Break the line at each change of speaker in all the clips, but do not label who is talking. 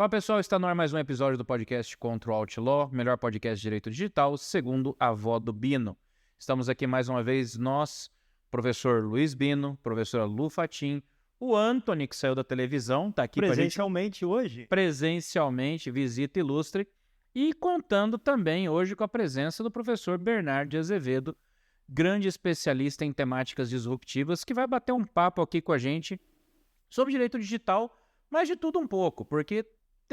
Fala pessoal, está no ar mais um episódio do podcast Contra o Outlaw, melhor podcast de direito digital, segundo a avó do Bino. Estamos aqui mais uma vez nós, professor Luiz Bino, professora Lu Fatim, o Anthony, que saiu da televisão, está aqui
presencialmente hoje.
Presencialmente, visita ilustre, e contando também hoje com a presença do professor Bernardo de Azevedo, grande especialista em temáticas disruptivas, que vai bater um papo aqui com a gente sobre direito digital, mas de tudo um pouco, porque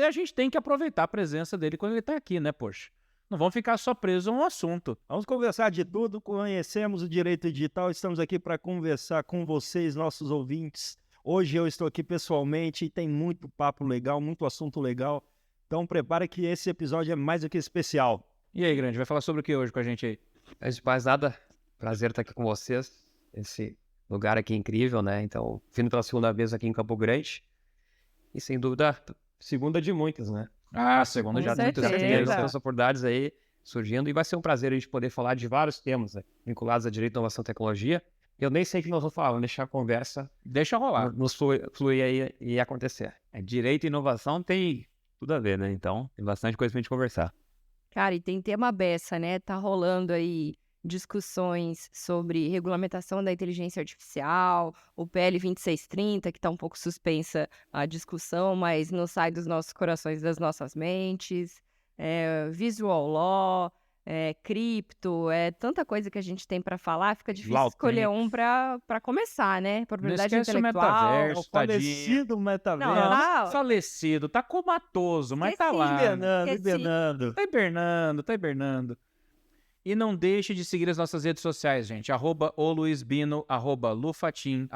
a gente tem que aproveitar a presença dele quando ele está aqui, né, poxa? Não vamos ficar só presos a um assunto.
Vamos conversar de tudo, conhecemos o direito digital, estamos aqui para conversar com vocês, nossos ouvintes. Hoje eu estou aqui pessoalmente e tem muito papo legal, muito assunto legal. Então prepara que esse episódio é mais do que especial.
E aí, grande, vai falar sobre o que hoje com a gente aí?
Antes de mais nada, prazer estar aqui com vocês. Esse lugar aqui é incrível, né? Então, vindo pela segunda vez aqui em Campo Grande. E sem dúvida, segunda de muitas, né?
Ah, segunda já tem
muitas oportunidades aí surgindo. E vai ser um prazer a gente poder falar de vários temas, né, vinculados a direito, inovação e tecnologia. Eu nem sei o que nós vamos falar, vamos deixar a conversa.
Deixa rolar.
Nos fluir aí e acontecer.
Direito e inovação tem tudo a ver, né? Então, tem bastante coisa pra gente conversar.
Cara, e tem tema beça, né? Tá rolando aí discussões sobre regulamentação da inteligência artificial, o PL 2630, que tá um pouco suspensa a discussão, mas não sai dos nossos corações, das nossas mentes, visual law, cripto, tanta coisa que a gente tem para falar, fica difícil escolher um para começar, né? Propriedade intelectual.
O metaverso,
falecido metaverso.
Não.
Falecido, tá comatoso, mas tá lá.
Hibernando.
Tá hibernando. E não deixe de seguir as nossas redes sociais, gente. @oluizbino, @lufatim,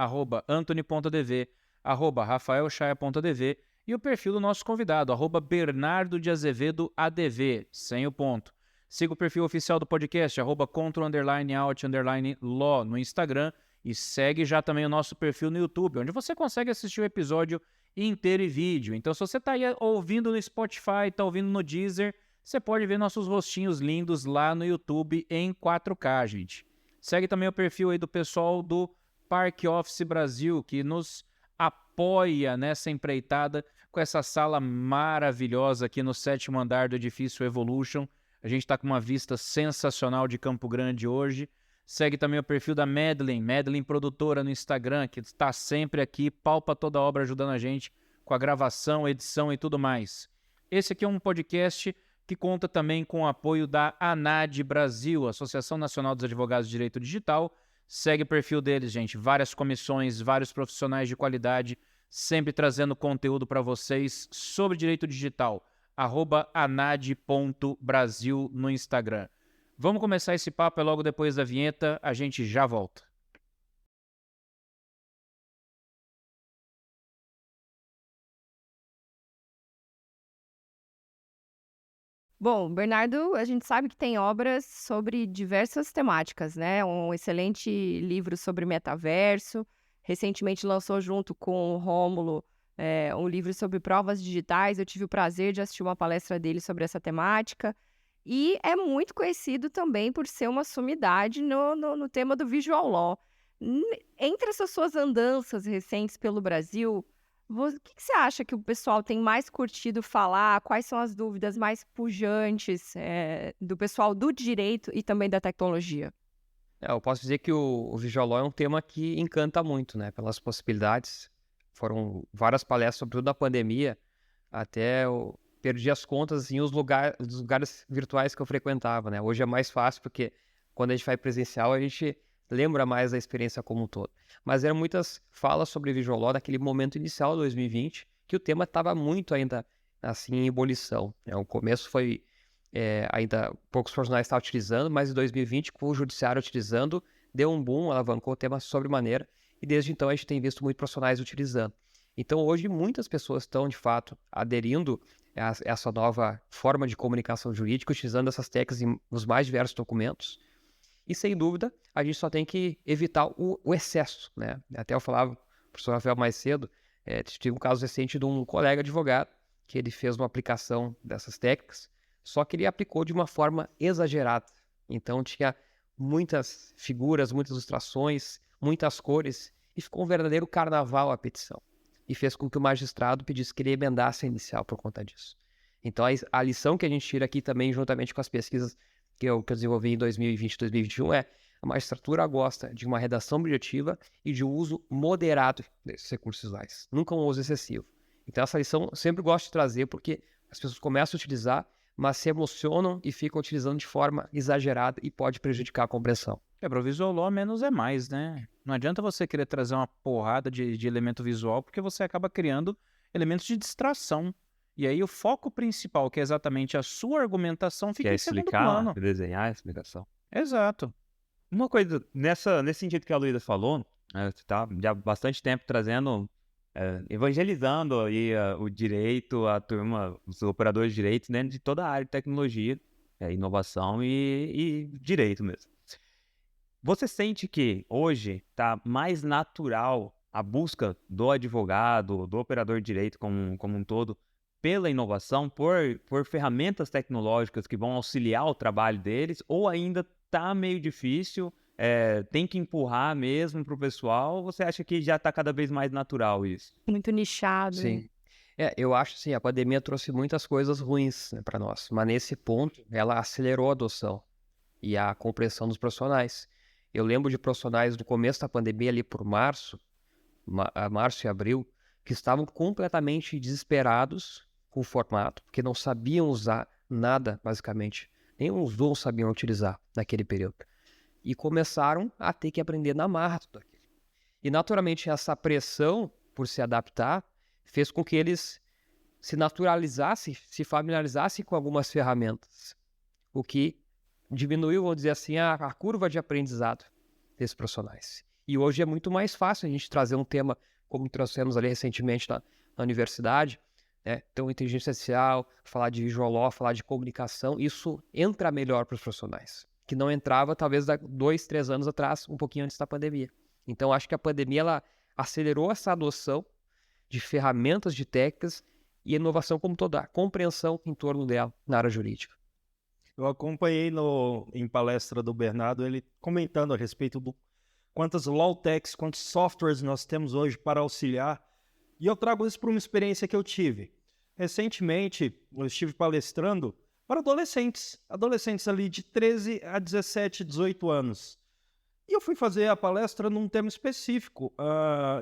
@antony.dv, @rafaelchaia.dv e o perfil do nosso convidado, @bernardo de Azevedo ADV, sem o ponto. Siga o perfil oficial do podcast, @contra_out_law no Instagram e segue já também o nosso perfil no YouTube, onde você consegue assistir o episódio inteiro em vídeo. Então, se você está aí ouvindo no Spotify, está ouvindo no Deezer, você pode ver nossos rostinhos lindos lá no YouTube em 4K, gente. Segue também o perfil aí do pessoal do Park Office Brasil, que nos apoia nessa empreitada com essa sala maravilhosa aqui no 7º andar do edifício Evolution. A gente está com uma vista sensacional de Campo Grande hoje. Segue também o perfil da Madeline Produtora no Instagram, que está sempre aqui, palpa toda a obra ajudando a gente com a gravação, edição e tudo mais. Esse aqui é um podcast que conta também com o apoio da ANAD Brasil, Associação Nacional dos Advogados de Direito Digital. Segue o perfil deles, gente. Várias comissões, vários profissionais de qualidade, sempre trazendo conteúdo para vocês sobre direito digital. @anad.brasil no Instagram. Vamos começar esse papo, é logo depois da vinheta, a gente já volta.
Bom, Bernardo, a gente sabe que tem obras sobre diversas temáticas, né? Um excelente livro sobre metaverso. Recentemente lançou junto com o Rômulo um livro sobre provas digitais. Eu tive o prazer de assistir uma palestra dele sobre essa temática. E é muito conhecido também por ser uma sumidade no tema do visual law. Entre essas suas andanças recentes pelo Brasil, o que você acha que o pessoal tem mais curtido falar? Quais são as dúvidas mais pujantes do pessoal do direito e também da tecnologia?
Eu posso dizer que o visual law é um tema que encanta muito, né? Pelas possibilidades. Foram várias palestras, sobretudo na pandemia, até eu perdi as contas em os lugares virtuais que eu frequentava, né? Hoje é mais fácil porque quando a gente vai presencial a gente lembra mais da experiência como um todo. Mas eram muitas falas sobre visual law naquele momento inicial de 2020, que o tema estava muito ainda assim em ebulição. O começo foi ainda poucos profissionais estavam utilizando, mas em 2020, com o judiciário utilizando, deu um boom, alavancou o tema sobremaneira, e desde então a gente tem visto muitos profissionais utilizando. Então hoje muitas pessoas estão de fato aderindo a essa nova forma de comunicação jurídica, utilizando essas técnicas nos mais diversos documentos. E sem dúvida, a gente só tem que evitar o excesso, né? Até eu falava para o professor Rafael mais cedo, tive um caso recente de um colega advogado que ele fez uma aplicação dessas técnicas, só que ele aplicou de uma forma exagerada. Então tinha muitas figuras, muitas ilustrações, muitas cores, e ficou um verdadeiro carnaval a petição. e fez com que o magistrado pedisse que ele emendasse a inicial por conta disso. Então, a lição que a gente tira aqui também, juntamente com as pesquisas que eu desenvolvi em 2020 e 2021, é a magistratura gosta de uma redação objetiva e de um uso moderado desses recursos visuais, nunca um uso excessivo. Então, essa lição eu sempre gosto de trazer porque as pessoas começam a utilizar, mas se emocionam e ficam utilizando de forma exagerada e pode prejudicar a compreensão.
Para o visual law, menos é mais, né? Não adianta você querer trazer uma porrada de elemento visual, porque você acaba criando elementos de distração. E aí o foco principal, que é exatamente a sua argumentação, fica
Quer
em segundo
explicar,
plano.
desenhar a explicação.
Exato.
Uma coisa, nesse sentido que a Luísa falou, você tá já há bastante tempo trazendo, evangelizando aí o direito, a turma, os operadores de direito dentro de toda a área de tecnologia, inovação e direito mesmo. Você sente que hoje está mais natural a busca do advogado, do operador de direito como um todo, pela inovação, por ferramentas tecnológicas que vão auxiliar o trabalho deles, ou ainda está meio difícil, tem que empurrar mesmo para o pessoal? Você acha que já está cada vez mais natural isso?
Muito nichado.
Sim. Eu acho assim, a pandemia trouxe muitas coisas ruins, né, para nós, mas nesse ponto ela acelerou a adoção e a compreensão dos profissionais. Eu lembro de profissionais do começo da pandemia, ali por março e abril, que estavam completamente desesperados com o formato, porque não sabiam usar nada, basicamente. Nem os dons sabiam utilizar naquele período. E começaram a ter que aprender na marra tudo aquilo. E, naturalmente, essa pressão por se adaptar fez com que eles se naturalizassem, se familiarizassem com algumas ferramentas, o que diminuiu, vamos dizer assim, a curva de aprendizado desses profissionais. E hoje é muito mais fácil a gente trazer um tema como trouxemos ali recentemente na universidade, né? Então, inteligência artificial, falar de visual law, falar de comunicação, isso entra melhor para os profissionais, que não entrava talvez há 2, 3 anos atrás, um pouquinho antes da pandemia. Então, acho que a pandemia ela acelerou essa adoção de ferramentas, de técnicas e a inovação como toda, a compreensão em torno dela na área jurídica.
Eu acompanhei em palestra do Bernardo, ele comentando a respeito do quantas law techs, quantos softwares nós temos hoje para auxiliar. E eu trago isso para uma experiência que eu tive. Recentemente, eu estive palestrando para adolescentes ali de 13 a 17, 18 anos. E eu fui fazer a palestra num tema específico.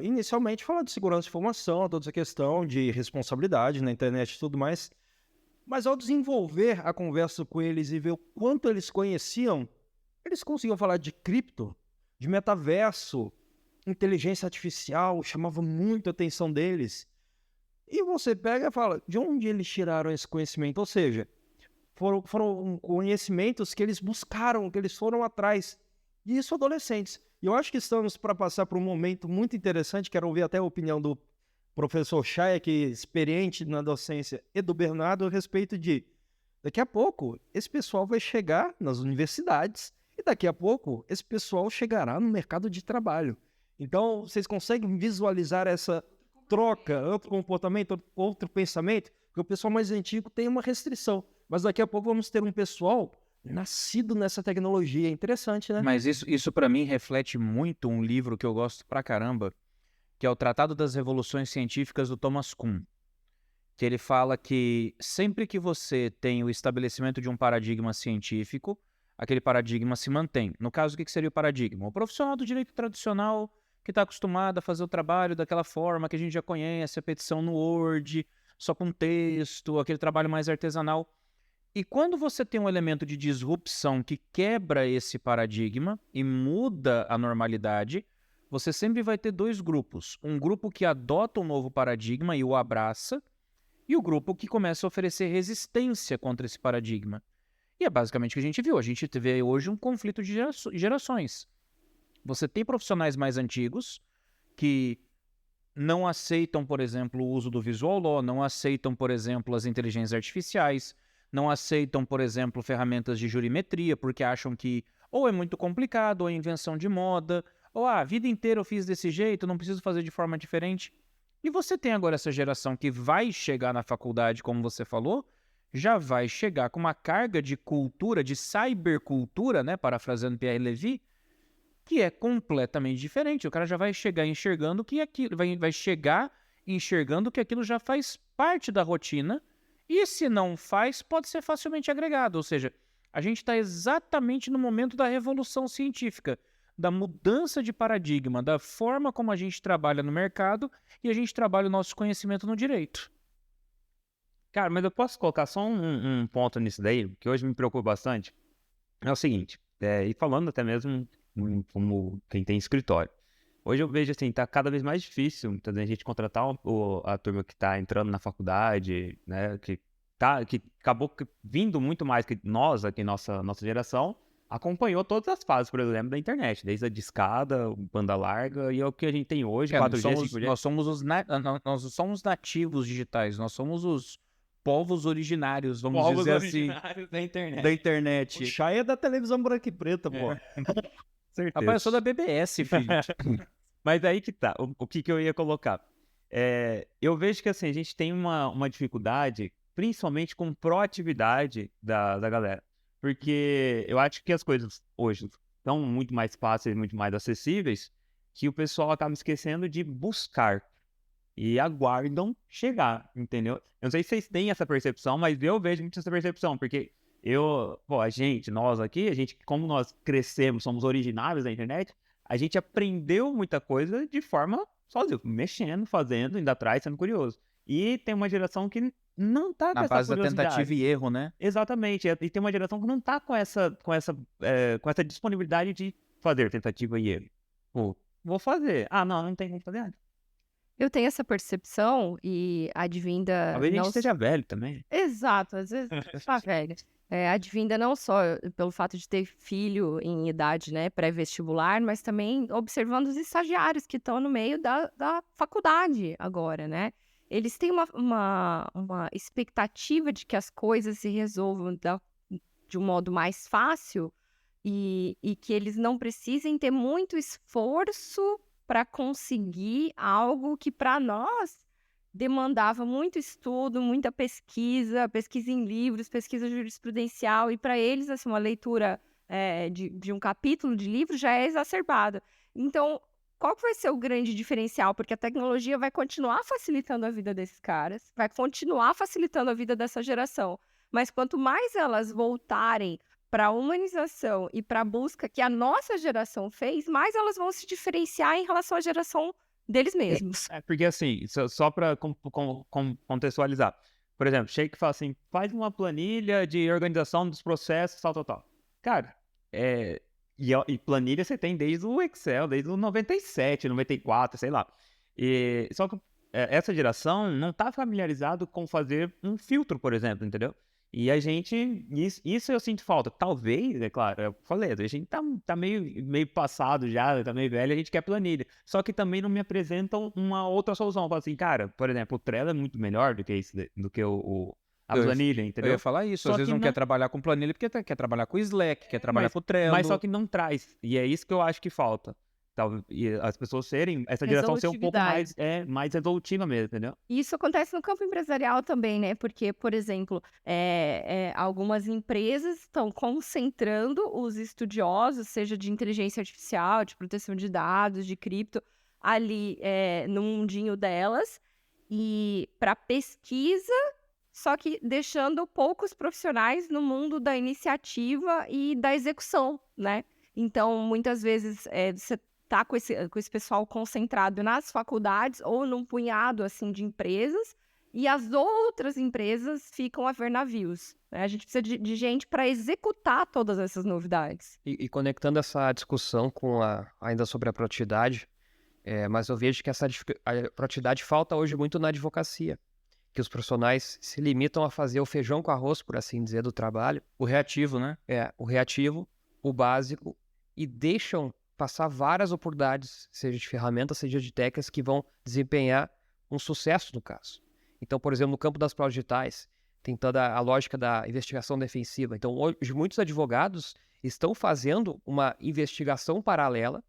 Inicialmente, falar de segurança de informação, toda essa questão de responsabilidade na internet e tudo mais. Mas ao desenvolver a conversa com eles e ver o quanto eles conheciam, eles conseguiam falar de cripto, de metaverso, inteligência artificial, chamava muito a atenção deles. E você pega e fala, de onde eles tiraram esse conhecimento? Ou seja, foram conhecimentos que eles buscaram, que eles foram atrás. E isso adolescentes. E eu acho que estamos para passar por um momento muito interessante, quero ouvir até a opinião do professor Chaya, que é experiente na docência, e do Bernardo, a respeito de, daqui a pouco, esse pessoal vai chegar nas universidades e daqui a pouco esse pessoal chegará no mercado de trabalho. Então, vocês conseguem visualizar essa troca, outro comportamento, outro pensamento? Porque o pessoal mais antigo tem uma restrição, mas daqui a pouco vamos ter um pessoal nascido nessa tecnologia. É interessante, né?
Mas isso para mim reflete muito um livro que eu gosto pra caramba, que é o Tratado das Revoluções Científicas do Thomas Kuhn, que ele fala que sempre que você tem o estabelecimento de um paradigma científico, aquele paradigma se mantém. No caso, o que seria o paradigma? O profissional do direito tradicional que está acostumado a fazer o trabalho daquela forma que a gente já conhece, a petição no Word, só com texto, aquele trabalho mais artesanal. E quando você tem um elemento de disrupção que quebra esse paradigma e muda a normalidade, você sempre vai ter 2 grupos. Um grupo que adota um novo paradigma e o abraça, e o grupo que começa a oferecer resistência contra esse paradigma. E é basicamente o que a gente viu. A gente vê hoje um conflito de gerações. Você tem profissionais mais antigos que não aceitam, por exemplo, o uso do visual law, não aceitam, por exemplo, as inteligências artificiais, não aceitam, por exemplo, ferramentas de jurimetria, porque acham que ou é muito complicado, ou é invenção de moda, ou a vida inteira eu fiz desse jeito, não preciso fazer de forma diferente. E você tem agora essa geração que vai chegar na faculdade, como você falou, já vai chegar com uma carga de cultura, de cybercultura, né, parafraseando Pierre Levy, que é completamente diferente. O cara já vai chegar enxergando que aquilo vai chegar enxergando que aquilo já faz parte da rotina, e se não faz, pode ser facilmente agregado. Ou seja, a gente está exatamente no momento da revolução científica, da mudança de paradigma, da forma como a gente trabalha no mercado e a gente trabalha o nosso conhecimento no direito.
Cara, mas eu posso colocar só um ponto nisso daí, que hoje me preocupa bastante. É o seguinte, e falando até mesmo como quem tem escritório. Hoje eu vejo assim, tá cada vez mais difícil muitas vezes a gente contratar a turma que tá entrando na faculdade, né, que acabou vindo muito mais que nós aqui, nossa geração, acompanhou todas as fases, por exemplo, da internet, desde a discada, banda larga, e é o que a gente tem hoje, 4G, 5G.
Nós somos nativos digitais, nós somos os povos originários, vamos dizer assim,
da internet.
da
O
internet.
Chay é da televisão branca e preta, pô.
Certeza.
Rapaz, eu sou da BBS, filho.
Mas aí que tá, o que eu ia colocar. Eu vejo que assim, a gente tem uma dificuldade, principalmente com proatividade da galera. Porque eu acho que as coisas hoje estão muito mais fáceis, muito mais acessíveis, que o pessoal acaba esquecendo de buscar. E aguardam chegar, entendeu? Eu não sei se vocês têm essa percepção, mas eu vejo muito essa percepção, porque nós aqui, como nós crescemos, somos originários da internet, a gente aprendeu muita coisa de forma sozinho, mexendo, fazendo, indo atrás, sendo curioso. E tem uma geração que não tá com
Na
essa
base da
curiosidade.
tentativa e erro, né?
Exatamente, e tem uma geração que não tá com essa disponibilidade de fazer tentativa e erro. Pô, vou fazer. Ah, não tem como fazer.
Eu tenho essa percepção e advinda.
Talvez a gente
não
esteja velho também.
Exato, às vezes tá velha. Advinda não só pelo fato de ter filho em idade, né, pré-vestibular, mas também observando os estagiários que estão no meio da faculdade agora, né? Eles têm uma expectativa de que as coisas se resolvam de um modo mais fácil e que eles não precisem ter muito esforço para conseguir algo que para nós demandava muito estudo, muita pesquisa em livros, pesquisa jurisprudencial, e para eles, assim, uma leitura de um capítulo de livro já é exacerbada. Então, qual que vai ser o grande diferencial? Porque a tecnologia vai continuar facilitando a vida desses caras, vai continuar facilitando a vida dessa geração, mas quanto mais elas voltarem para a humanização e para a busca que a nossa geração fez, mais elas vão se diferenciar em relação à geração deles mesmos.
Porque assim, só para contextualizar. Por exemplo, chega e fala assim, faz uma planilha de organização dos processos, tal. Cara, e planilha você tem desde o Excel, desde o 97, 94, sei lá. Só que essa geração não tá familiarizado com fazer um filtro, por exemplo, entendeu? E a gente, isso eu sinto falta. Talvez, é claro, eu falei, a gente tá meio passado já, tá meio velho, a gente quer planilha. Só que também não me apresentam uma outra solução. Fala assim, cara, por exemplo, o Trello é muito melhor do que a planilha,
Eu
entendeu?
ia falar isso,
Só
às vezes
que
não
não-
quer trabalhar com planilha porque quer trabalhar com Slack, quer trabalhar com o Trello.
Mas só que não traz. E é isso que eu acho que falta. E as pessoas essa geração ser um pouco mais resolutiva mesmo, entendeu?
Isso acontece no campo empresarial também, né? Porque, por exemplo, algumas empresas estão concentrando os estudiosos, seja de inteligência artificial, de proteção de dados, de cripto, ali no mundinho delas, e para pesquisa, só que deixando poucos profissionais no mundo da iniciativa e da execução, né? Então, muitas vezes, você tá com esse pessoal concentrado nas faculdades ou num punhado, assim, de empresas, e as outras empresas ficam a ver navios, né? A gente precisa de gente para executar todas essas novidades.
E conectando essa discussão com ainda sobre a produtividade, mas eu vejo que a produtividade falta hoje muito na advocacia, que os profissionais se limitam a fazer o feijão com arroz, por assim dizer, do trabalho.
O reativo, né?
O reativo, o básico, e deixam passar várias oportunidades, seja de ferramentas, seja de técnicas, que vão desempenhar um sucesso no caso. Então, por exemplo, no campo das provas digitais, tem toda a lógica da investigação defensiva. Então, hoje, muitos advogados estão fazendo uma investigação paralela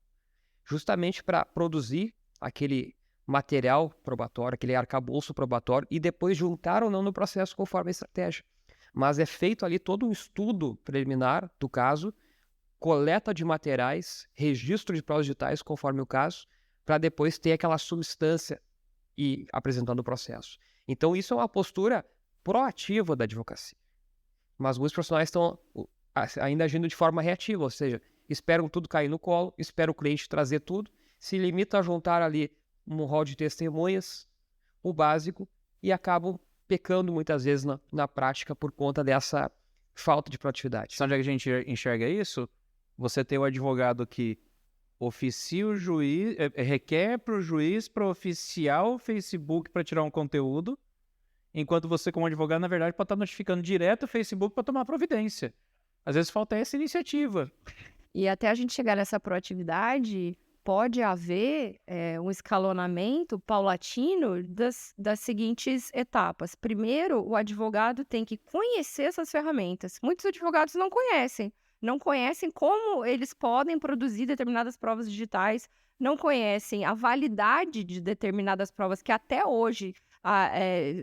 justamente para produzir aquele material probatório, aquele arcabouço probatório, e depois juntar ou não no processo conforme a estratégia. Mas é feito ali todo um estudo preliminar do caso, coleta de materiais, registro de provas digitais, conforme o caso, para depois ter aquela substância e apresentando o processo. Então, isso é uma postura proativa da advocacia. Mas muitos profissionais estão ainda agindo de forma reativa, ou seja, esperam tudo cair no colo, esperam o cliente trazer tudo, se limitam a juntar ali um rol de testemunhas, o básico, e acabam pecando muitas vezes na prática por conta dessa falta de proatividade.
Sabe onde é que a gente enxerga isso? Você tem o advogado que oficia o juiz, requer para o juiz para oficiar o Facebook para tirar um conteúdo, enquanto você, como advogado, na verdade, pode estar notificando direto o Facebook para tomar providência. Às vezes falta essa iniciativa.
E até a gente chegar nessa proatividade, pode haver um escalonamento paulatino das seguintes etapas. Primeiro, o advogado tem que conhecer essas ferramentas. Muitos advogados não conhecem como eles podem produzir determinadas provas digitais, não conhecem a validade de determinadas provas que até hoje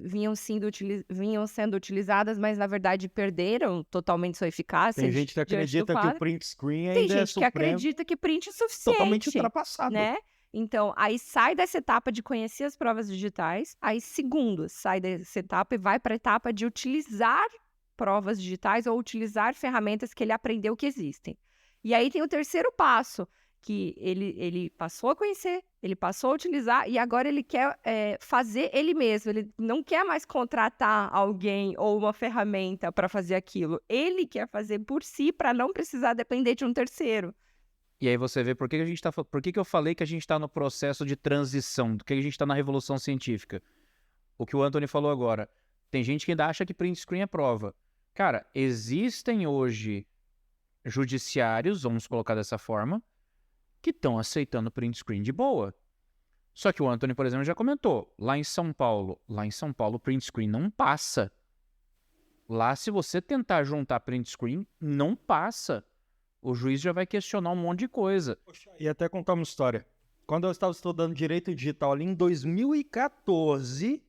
vinham sendo utilizadas, mas na verdade perderam totalmente sua eficácia.
Tem gente que acredita que o print screen ainda
Tem gente que acredita que print é suficiente.
Totalmente ultrapassado.
Né? Então, aí sai dessa etapa de conhecer as provas digitais, aí segundo, sai dessa etapa e vai para a etapa de utilizar provas digitais ou utilizar ferramentas que ele aprendeu que existem. E aí tem o terceiro passo, que ele passou a conhecer, ele passou a utilizar e agora ele quer fazer ele mesmo. Ele não quer mais contratar alguém ou uma ferramenta para fazer aquilo. Ele quer fazer por si para não precisar depender de um terceiro.
E aí você vê por que eu falei que a gente está no processo de transição, do que a gente está na revolução científica. O que o Anthony falou agora. Tem gente que ainda acha que print screen é prova. Cara, existem hoje judiciários, vamos colocar dessa forma, que estão aceitando print screen de boa. Só que o Anthony, por exemplo, já comentou, lá em São Paulo, print screen não passa. Lá, se você tentar juntar print screen, não passa. O juiz já vai questionar um monte de coisa.
E até contar uma história. Quando eu estava estudando Direito Digital ali em 2014,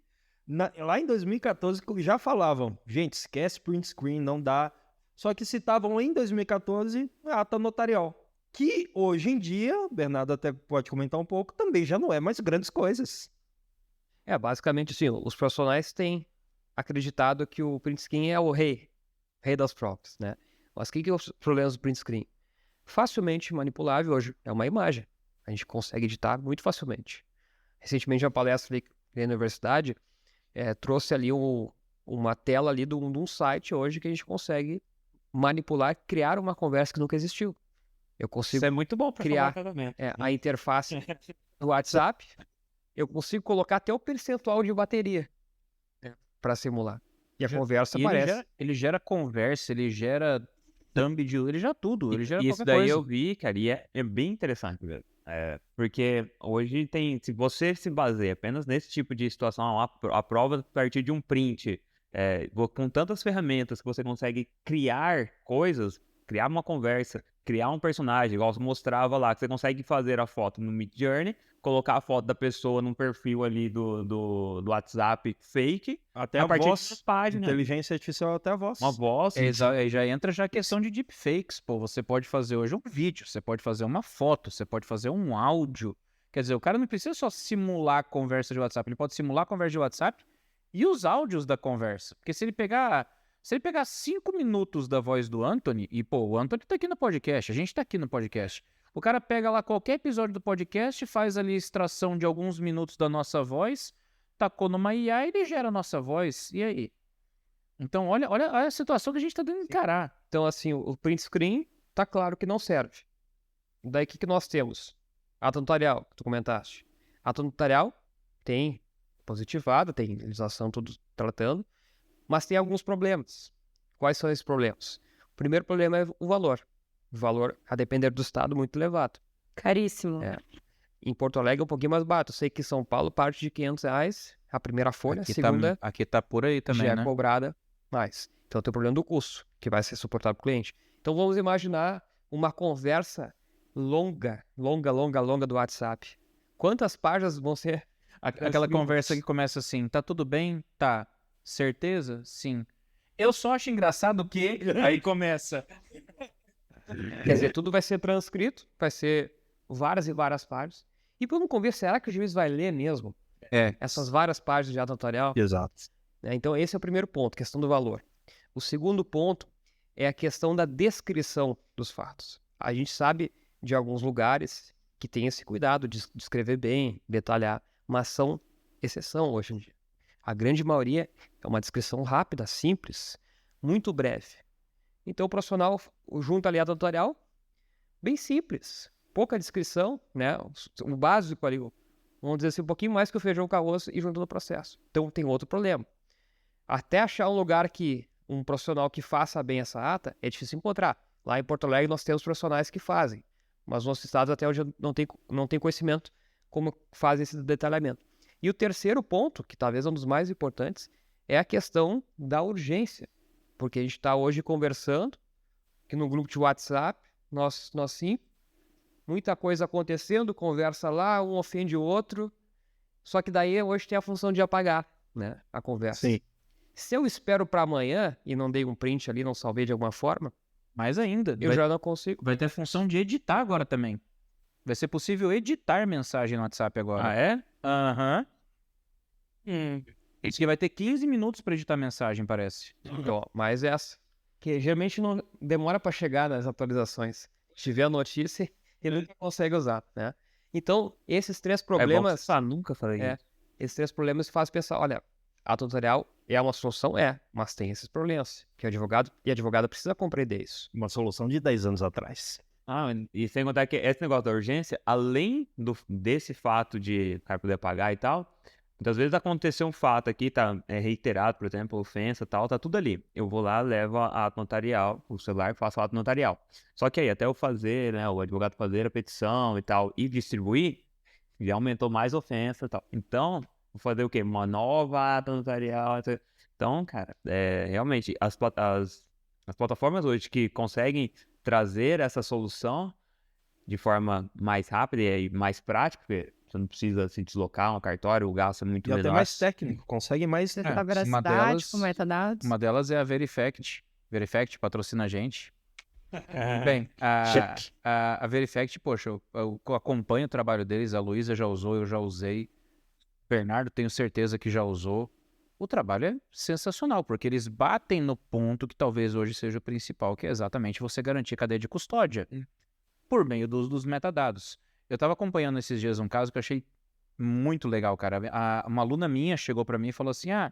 lá em 2014 já falavam, gente, esquece print screen, não dá. Só que citavam em 2014 a ata notarial. Que hoje em dia, Bernardo até pode comentar um pouco, também já não é mais grandes coisas.
Basicamente sim, os profissionais têm acreditado que o print screen é o rei das provas, né? Mas o que é os problemas do print screen? Facilmente manipulável hoje, é uma imagem. A gente consegue editar muito facilmente. Recentemente, uma palestra ali na universidade trouxe ali uma tela ali de um site hoje que a gente consegue manipular, criar uma conversa que nunca existiu. Eu consigo
Isso é muito bom para
criar
casamento.
a interface do WhatsApp. Eu consigo colocar até o percentual de bateria para simular. E a conversa aparece.
Ele gera conversa, ele gera thumb de... Ele gera tudo, ele gera
Isso
qualquer
daí
coisa.
eu vi, cara, e é bem interessante mesmo. Porque hoje se você se baseia apenas nesse tipo de situação, a prova a partir de um print, com tantas ferramentas que você consegue criar coisas, criar uma conversa, criar um personagem, igual você mostrava lá, que você consegue fazer a foto no Midjourney, colocar a foto da pessoa num perfil ali do WhatsApp fake,
Até
a
a
partir
voz,
das páginas.
inteligência artificial até a voz.
Uma voz.
Aí já entra já a questão de deepfakes, pô. Você pode fazer hoje um vídeo, você pode fazer uma foto, você pode fazer um áudio. Quer dizer, o cara não precisa só simular a conversa de WhatsApp, ele pode simular a conversa de WhatsApp e os áudios da conversa. Porque se ele pegar 5 minutos da voz do Anthony, e pô, o Anthony tá aqui no podcast, a gente tá aqui no podcast. O cara pega lá qualquer episódio do podcast, faz ali extração de alguns minutos da nossa voz, tacou numa IA e ele gera a nossa voz. E aí? Então, olha a situação que a gente tá dando encarar.
Então, assim, o print screen tá claro que não serve. Daí, o que nós temos? Ata notarial, que tu comentaste. Ata notarial tem positivada, tem legislação tudo tratando, mas tem alguns problemas. Quais são esses problemas? O primeiro problema é o valor. O valor, a depender do estado, muito elevado.
Caríssimo.
Em Porto Alegre é um pouquinho mais barato. Eu sei que em São Paulo parte de R$500 a primeira folha, a segunda
Aqui tá por aí também,
já
né?
é cobrada mais. Então tem o problema do custo, que vai ser suportado para o cliente. Então vamos imaginar uma conversa longa do WhatsApp. Quantas páginas vão ser?
Aquela conversa que começa assim, tá tudo bem? Tá. Certeza? Sim. Eu só acho engraçado que... Aí começa.
Quer dizer, tudo vai ser transcrito, vai ser várias e várias páginas. E por um conversa, será que o juiz vai ler mesmo? essas várias páginas de ata notarial.
Exato.
Né? Então, esse é o primeiro ponto, questão do valor. O segundo ponto é a questão da descrição dos fatos. A gente sabe de alguns lugares que tem esse cuidado de escrever bem, detalhar, mas são exceção hoje em dia. A grande maioria é uma descrição rápida, simples, muito breve. Então, o profissional junta ali a ata notarial, bem simples, pouca descrição, né? O básico ali, vamos dizer assim, um pouquinho mais que o feijão com arroz e junto no processo. Então, tem outro problema. Até achar um lugar que um profissional que faça bem essa ata é difícil encontrar. Lá em Porto Alegre nós temos profissionais que fazem, mas nos nossos estados até hoje não tem conhecimento como fazem esse detalhamento. E o terceiro ponto, que talvez é um dos mais importantes, é a questão da urgência. Porque a gente está hoje conversando, que no grupo de WhatsApp, nós sim, muita coisa acontecendo, conversa lá, um ofende o outro, só que daí hoje tem a função de apagar, né, a conversa.
Sim.
Se eu espero para amanhã e não dei um print ali, não salvei de alguma forma,
Mais ainda,
eu já não consigo.
vai ter função de editar agora também. Vai ser possível editar mensagem no WhatsApp agora.
Ah, é?
Aham. Isso que vai ter 15 minutos para editar mensagem, parece.
Então, mas essa, que geralmente não demora para chegar nas atualizações. Se tiver a notícia, ele nunca consegue usar, né? Então, esses três problemas...
Nunca falei isso.
Esses três problemas fazem pensar, olha, ato notarial é uma solução? É, mas tem esses problemas, que o advogado e a advogada precisa compreender isso.
Uma solução de 10 anos atrás.
Ah, e sem contar que esse negócio da urgência, além desse fato de o cara poder pagar e tal, muitas vezes aconteceu um fato aqui, tá reiterado, por exemplo, ofensa e tal, tá tudo ali. Eu vou lá, levo a ato notarial, o celular e faço a ato notarial. Só que aí, até eu fazer, né, o advogado fazer a petição e tal, e distribuir, já aumentou mais ofensa e tal. Então, vou fazer o quê? Uma nova ata notarial. Então, cara, realmente, as plataformas hoje que conseguem trazer essa solução de forma mais rápida e mais prática, porque você não precisa se deslocar um cartório, o gasto é muito
E até
menor.
mais técnico. Consegue mais...
Acessar
uma
veracidade
delas-
com metadados.
Uma delas é a Verifact. Verifact patrocina a gente. Bem, a Verifact, poxa, eu acompanho o trabalho deles, a Luísa já usou, eu já usei. Bernardo, tenho certeza que já usou. O trabalho é sensacional, porque eles batem no ponto que talvez hoje seja o principal, que é exatamente você garantir a cadeia de custódia por meio dos metadados. Eu estava acompanhando esses dias um caso que eu achei muito legal, cara. Uma aluna minha chegou para mim e falou assim, eu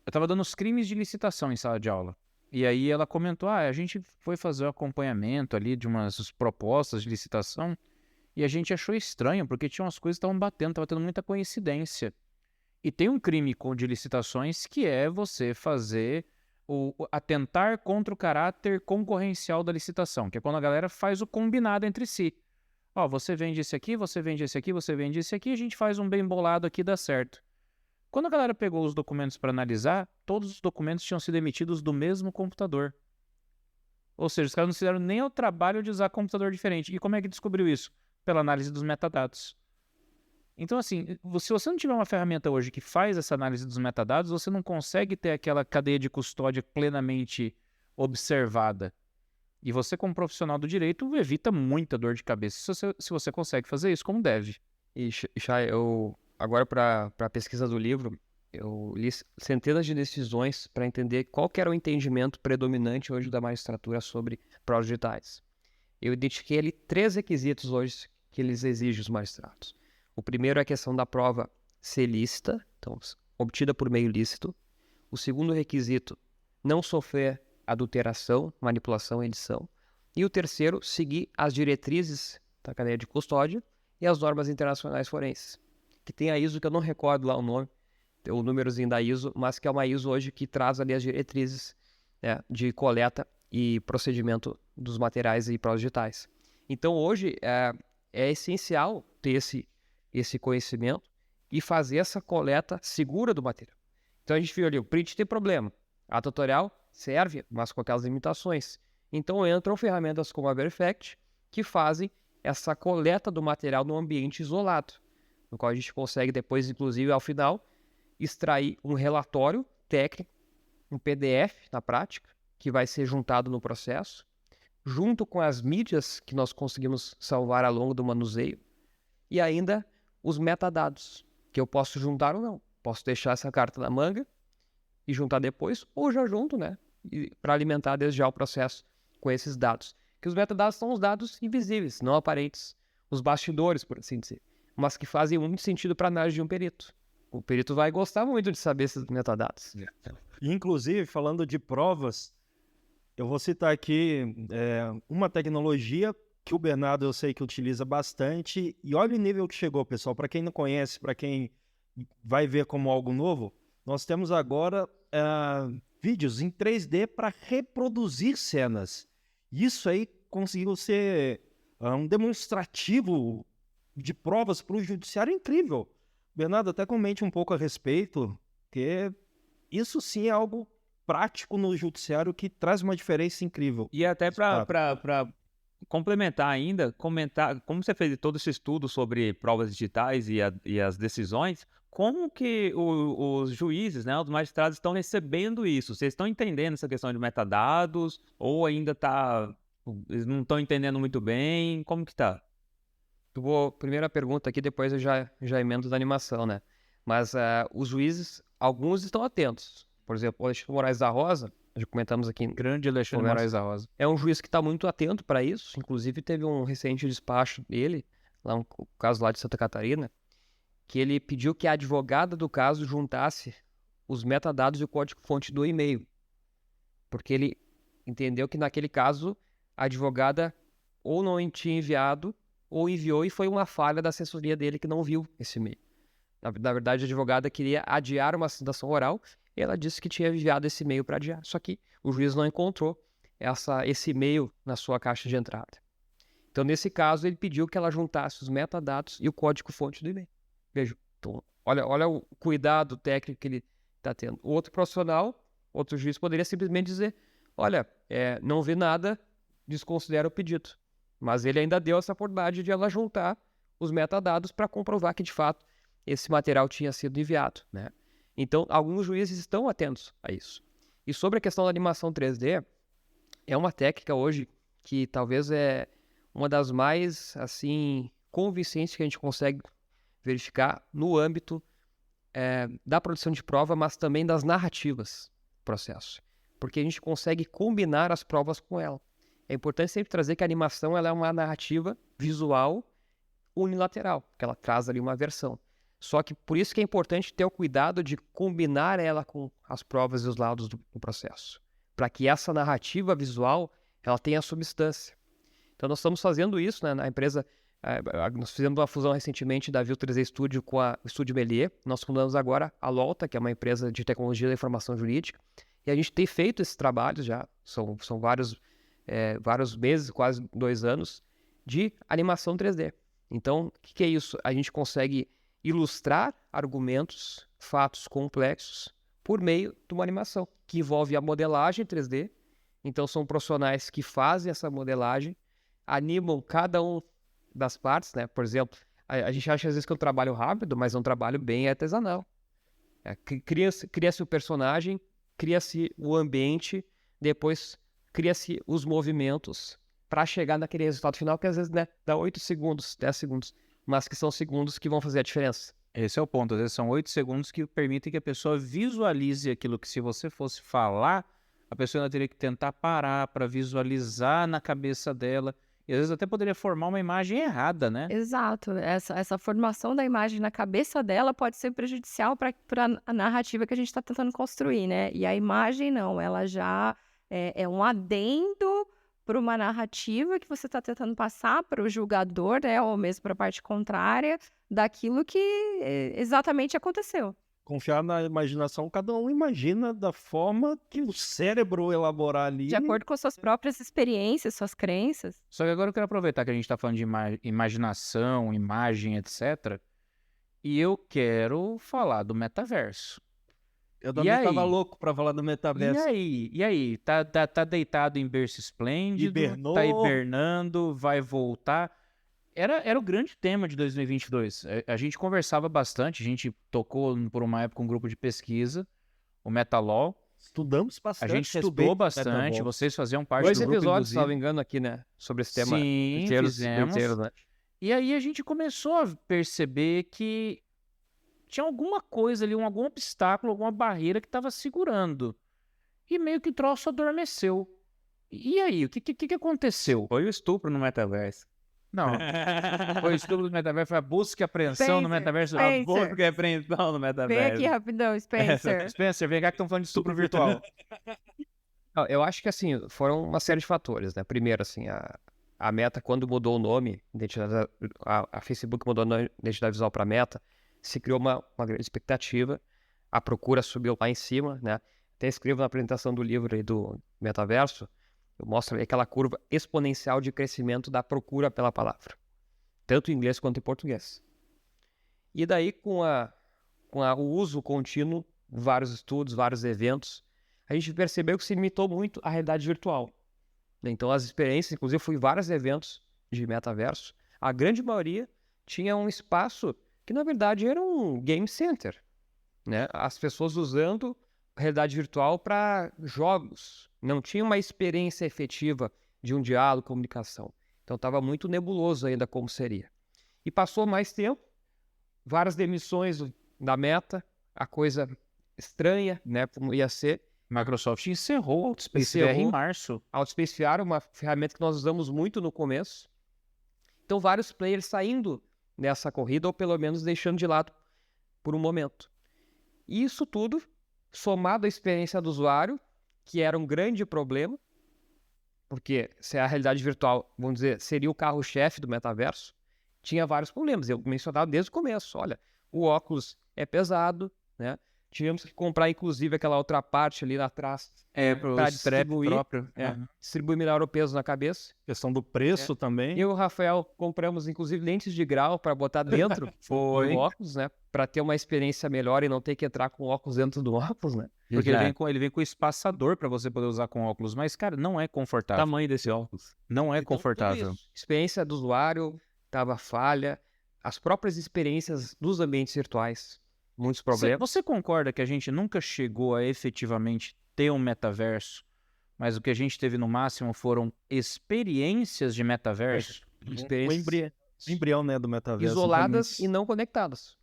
estava dando os crimes de licitação em sala de aula. E aí ela comentou, a gente foi fazer o acompanhamento ali de umas propostas de licitação e a gente achou estranho, porque tinha umas coisas que estavam batendo, estava tendo muita coincidência. E tem um crime de licitações que é você fazer atentar contra o caráter concorrencial da licitação, que é quando a galera faz o combinado entre si. Ó, você vende esse aqui, você vende esse aqui, você vende esse aqui, a gente faz um bem bolado aqui e dá certo. Quando a galera pegou os documentos para analisar, todos os documentos tinham sido emitidos do mesmo computador. Ou seja, os caras não fizeram nem o trabalho de usar computador diferente. E como é que descobriu isso? Pela análise dos metadados. Então, assim, se você não tiver uma ferramenta hoje que faz essa análise dos metadados, você não consegue ter aquela cadeia de custódia plenamente observada. E você, como profissional do direito, evita muita dor de cabeça se você consegue fazer isso como deve.
E, Chay, agora para a pesquisa do livro, eu li centenas de decisões para entender qual que era o entendimento predominante hoje da magistratura sobre provas digitais. Eu identifiquei ali 3 requisitos hoje que eles exigem os magistrados. O primeiro é a questão da prova ser lícita, então, obtida por meio lícito. O segundo requisito, não sofrer adulteração, manipulação e edição. E o terceiro, seguir as diretrizes da cadeia de custódia e as normas internacionais forenses. Que tem a ISO, que eu não recordo lá o nome, o númerozinho da ISO, mas que é uma ISO hoje que traz ali as diretrizes, né, de coleta e procedimento dos materiais e provas digitais. Então hoje é essencial ter esse conhecimento e fazer essa coleta segura do material. Então a gente viu ali, o print tem problema, a tutorial serve, mas com aquelas limitações. Então entram ferramentas como a Verifact, que fazem essa coleta do material no ambiente isolado, no qual a gente consegue depois, inclusive, ao final, extrair um relatório técnico, um PDF na prática, que vai ser juntado no processo, junto com as mídias que nós conseguimos salvar ao longo do manuseio, e ainda os metadados, que eu posso juntar ou não. Posso deixar essa carta na manga e juntar depois, ou já junto, né? Para alimentar desde já o processo com esses dados. Que os metadados são os dados invisíveis, não aparentes, os bastidores, por assim dizer, mas que fazem muito sentido para a análise de um perito. O perito vai gostar muito de saber esses metadados.
Inclusive, falando de provas, eu vou citar aqui uma tecnologia que o Bernardo eu sei que utiliza bastante, e olha o nível que chegou, pessoal. Para quem não conhece, para quem vai ver como algo novo, nós temos agora vídeos em 3D para reproduzir cenas. Isso aí conseguiu ser um demonstrativo de provas para o judiciário incrível. Bernardo, até comente um pouco a respeito, porque isso sim é algo prático no judiciário que traz uma diferença incrível.
E até para complementar ainda, comentar como você fez todo esse estudo sobre provas digitais e as decisões, como que os juízes, né, os magistrados estão recebendo isso? Vocês estão entendendo essa questão de metadados ou ainda eles não estão entendendo muito bem? Como que tá?
Primeira pergunta aqui, depois eu já emendo da animação, né? Mas os juízes, alguns estão atentos. Por exemplo, o Alexandre Moraes da Rosa, já comentamos aqui.
Grande Alexandre Moraes da Rosa.
É um juiz que está muito atento para isso. Inclusive, teve um recente despacho dele, um caso lá de Santa Catarina, que ele pediu que a advogada do caso juntasse os metadados e o código-fonte do e-mail. Porque ele entendeu que, naquele caso, a advogada ou não tinha enviado, ou enviou e foi uma falha da assessoria dele que não viu esse e-mail. Na verdade, a advogada queria adiar uma citação oral e ela disse que tinha enviado esse e-mail para adiar. Só que o juiz não encontrou esse e-mail na sua caixa de entrada. Então, nesse caso, ele pediu que ela juntasse os metadados e o código-fonte do e-mail. Veja, então, olha o cuidado técnico que ele está tendo. O outro profissional, outro juiz, poderia simplesmente dizer, olha, não vi nada, desconsidera o pedido. Mas ele ainda deu essa oportunidade de ela juntar os metadados para comprovar que, de fato, esse material tinha sido enviado, né? Então, alguns juízes estão atentos a isso. E sobre a questão da animação 3D, é uma técnica hoje que talvez é uma das mais, assim, convincentes que a gente consegue verificar no âmbito da produção de prova, mas também das narrativas do processo. Porque a gente consegue combinar as provas com ela. É importante sempre trazer que a animação ela é uma narrativa visual unilateral, que ela traz ali uma versão. Só que por isso que é importante ter o cuidado de combinar ela com as provas e os laudos do processo, para que essa narrativa visual ela tenha substância. Então nós estamos fazendo isso, né, na empresa. Nós fizemos uma fusão recentemente da Viu 3D Studio com a Estúdio Melier. Nós fundamos agora a Lolta, que é uma empresa de tecnologia da informação jurídica, e a gente tem feito esses trabalhos já, são vários meses, quase 2 anos, de animação 3D. Então, o que é isso? A gente consegue ilustrar argumentos, fatos complexos, por meio de uma animação, que envolve a modelagem 3D. Então, são profissionais que fazem essa modelagem, animam cada um das partes, né? Por exemplo, a gente acha às vezes que é um trabalho rápido, mas é um trabalho bem artesanal. Cria-se o personagem, cria-se o ambiente, depois cria-se os movimentos para chegar naquele resultado final que às vezes, né, dá 8 segundos, 10 segundos, mas que são segundos que vão fazer a diferença.
Esse é o ponto. Às vezes são 8 segundos que permitem que a pessoa visualize aquilo que, se você fosse falar, a pessoa ainda teria que tentar parar para visualizar na cabeça dela. E às vezes até poderia formar uma imagem errada, né?
Exato. Essa formação da imagem na cabeça dela pode ser prejudicial para a narrativa que a gente está tentando construir, né? E a imagem não, ela já é um adendo para uma narrativa que você está tentando passar para o julgador, né? Ou mesmo para a parte contrária daquilo que exatamente aconteceu.
Confiar na imaginação, cada um imagina da forma que o cérebro elaborar ali.
De acordo com suas próprias experiências, suas crenças.
Só que agora eu quero aproveitar que a gente está falando de imaginação, imagem, etc. E eu quero falar do metaverso.
Eu também tava louco para falar do metaverso.
E aí? Tá deitado em berço esplêndido,
Hibernou.
tá hibernando, vai voltar. Era o grande tema de 2022. A gente conversava bastante, a gente tocou por uma época um grupo de pesquisa, o Metalol.
Estudamos bastante.
A gente estudou bastante, vocês faziam parte
2
do grupo,
episódios, se
inclusive.
não me engano, aqui, né? Sobre esse tema.
Sim, fizemos.
Inteiros, né?
E aí a gente começou a perceber que tinha alguma coisa ali, algum obstáculo, alguma barreira que estava segurando. E meio que o troço adormeceu. E aí, o que aconteceu?
Foi o estupro no metaverso.
Não, foi o estudo do metaverso, foi a busca e apreensão no
Spencer,
metaverso.
Spencer.
A busca e apreensão no
Vem
metaverso.
aqui rapidão, Spencer.
Spencer, vem cá que estão falando de estupro virtual.
Eu acho que, assim, foram uma série de fatores, né? Primeiro, assim, a Meta, quando mudou o nome, a Facebook mudou o nome identidade visual para Meta, se criou uma grande expectativa, a procura subiu lá em cima, né? Até escrevo na apresentação do livro aí do Metaverso, eu mostro ali aquela curva exponencial de crescimento da procura pela palavra, tanto em inglês quanto em português. E daí, com o uso contínuo, vários estudos, vários eventos, a gente percebeu que se limitou muito à realidade virtual. Então, as experiências, inclusive, eu fui em vários eventos de metaverso, a grande maioria tinha um espaço que, na verdade, era um game center, né? As pessoas usando realidade virtual para jogos, não tinha uma experiência efetiva de um diálogo, comunicação. Então, estava muito nebuloso ainda como seria. E passou mais tempo, várias demissões da Meta, a coisa estranha, né, como ia ser.
Microsoft encerrou o Outspace VR em março.
Outspace VR, uma ferramenta que nós usamos muito no começo. Então, vários players saindo nessa corrida, ou pelo menos deixando de lado por um momento. E isso tudo, somado à experiência do usuário, que era um grande problema, porque se a realidade virtual, vamos dizer, seria o carro-chefe do metaverso, tinha vários problemas. Eu mencionava desde o começo, olha, o óculos é pesado, né? Tivemos que comprar, inclusive, aquela outra parte ali atrás para distribuir,
próprio.
distribuir melhor o peso na cabeça.
Questão do preço também.
Eu e o Rafael compramos, inclusive, lentes de grau para botar dentro do óculos, né? Para ter uma experiência melhor e não ter que entrar com o óculos dentro do óculos, né?
Porque ele vem com espaçador para você poder usar com óculos, mas, cara, não é
O
confortável.
tamanho desse óculos.
Não é
Então,
confortável.
tudo isso. Experiência do usuário estava falha, as próprias experiências dos ambientes virtuais, muitos problemas.
Você concorda que a gente nunca chegou a efetivamente ter um metaverso, mas o que a gente teve no máximo foram experiências de metaverso?
Experiências
O embrião, né, do metaverso.
isoladas e não conectadas,